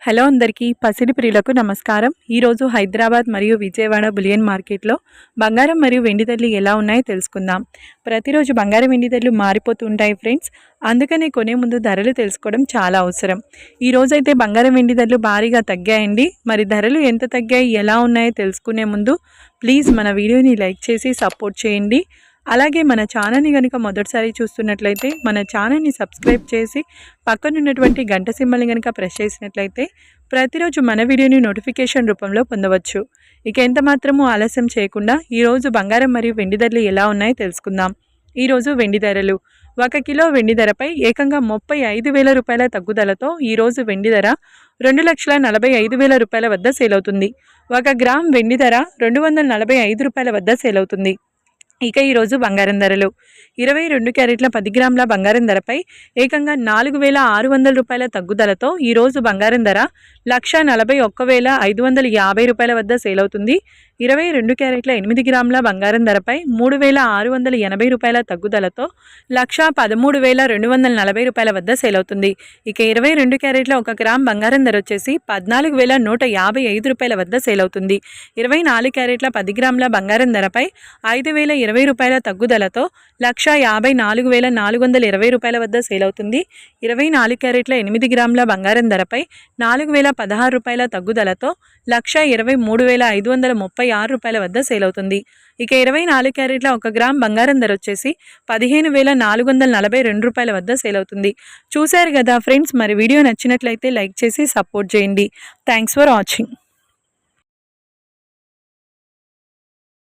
Hello అందరికీ పసిడి ప్రియులకు నమస్కారం. ఈరోజు హైదరాబాద్ మరియు విజయవాడ బులియన్ మార్కెట్లో బంగారం మరియు వెండి ధరలు ఎలా ఉన్నాయో తెలుసుకుందాం. ప్రతిరోజు బంగారం వెండి ధరలు మారిపోతూ ఉంటాయి ఫ్రెండ్స్. అందుకనే కొనే ముందు ధరలు తెలుసుకోవడం చాలా అవసరం. ఈరోజైతే బంగారం వెండి ధరలు భారీగా తగ్గాయండి. మరి ధరలు ఎంత తగ్గాయి, ఎలా ఉన్నాయో తెలుసుకునే ముందు ప్లీజ్ మన వీడియోని లైక్ చేసి సపోర్ట్ చేయండి. అలాగే మన ఛానల్ని కనుక మొదటిసారి చూస్తున్నట్లయితే మన ఛానల్ని సబ్స్క్రైబ్ చేసి పక్కనున్నటువంటి గంట సింబల్ని కనుక ప్రెస్ చేసినట్లయితే ప్రతిరోజు మన వీడియోని నోటిఫికేషన్ రూపంలో పొందవచ్చు. ఇక ఎంత మాత్రమూ ఆలస్యం చేయకుండా ఈరోజు బంగారం మరియు వెండి ధరలు ఎలా ఉన్నాయో తెలుసుకుందాం. ఈరోజు వెండి ధరలు 1 కిలో వెండి ధరపై ఏకంగా 35,000 రూపాయల తగ్గుదలతో ఈరోజు వెండి ధర 2,45,000 రూపాయల వద్ద సేల్ అవుతుంది. 1 గ్రామ్ వెండి ధర 245 రూపాయల వద్ద సేల్ అవుతుంది. ఇక ఈరోజు బంగారం ధరలు 22 క్యారెట్ల 10 గ్రాముల బంగారం ధరపై ఏకంగా 4,600 రూపాయల తగ్గుదలతో ఈరోజు బంగారం ధర 1,41,550 రూపాయల వద్ద సేల్ అవుతుంది. 22 క్యారెట్ల 8 గ్రాముల బంగారం ధరపై 3,680 రూపాయల తగ్గుదలతో 1,13,240 రూపాయల వద్ద సేల్ అవుతుంది. ఇక 22 క్యారెట్ల 1 గ్రామ్ బంగారం ధర వచ్చేసి 14,155 రూపాయల వద్ద సేల్ అవుతుంది. 24 క్యారెట్ల 10 గ్రాముల బంగారం ధరపై 5,020 రూపాయల తగ్గుదలతో 1,54,420 రూపాయల వద్ద సేల్ అవుతుంది. 24 క్యారెట్ల 8 గ్రాముల బంగారం ధరపై 4,016 రూపాయల తగ్గుదలతో 1,23,536 రూపాయల వద్ద సేల్ అవుతుంది. ఇక 24 క్యారెట్ల 1 గ్రామ్ బంగారం ధర వచ్చేసి 15,442 రూపాయల వద్ద సేల్ అవుతుంది. చూశారు కదా ఫ్రెండ్స్, మరి వీడియో నచ్చినట్లయితే లైక్ చేసి సపోర్ట్ చేయండి. Thanks for watching.